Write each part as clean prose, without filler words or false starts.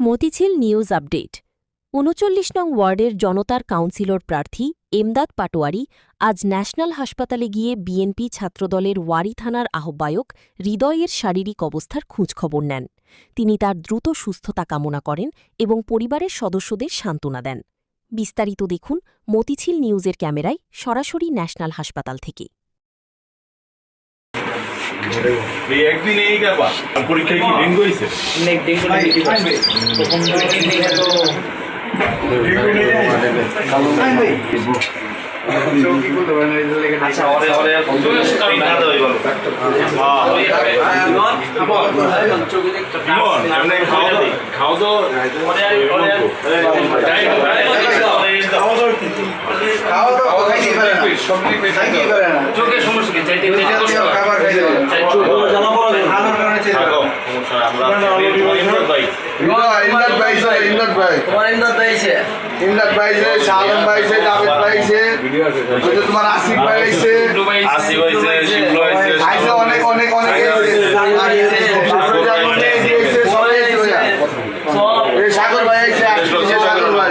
Motijheel news update ৩৯ নং ওয়ার্ডের জনতার কাউন্সিলর প্রার্থী এমদাদ পাটোয়ারি আজ ন্যাশনাল হাসপাতালে গিয়ে বিএনপি ছাত্রদলের ওয়ারী থানার আহ্বায়ক হৃদয়ের শারীরিক অবস্থার খোঁজখবর নেন। তিনি তার দ্রুত সুস্থতা কামনা করেন এবং পরিবারের সদস্যদের সান্ত্বনা দেন। বিস্তারিত দেখুন মতিঝিল নিউজের ক্যামেরায় সরাসরি ন্যাশনাল হাসপাতাল থেকে। একদিন এই ব্যাপার পরীক্ষায় কি ডেঙ্গু হয়েছে? চোখের সমস্যা চাইতে ইমদাদ ভাই আছে, শালম ভাই আছে, জাভেদ ভাই আছে, তোমার আসিফ ভাই আছে, অনেক অনেক অনেক সাগর ভাই আছে, সাগর ভাই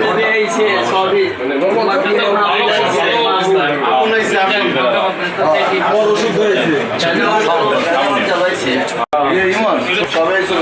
সবাই ছিল।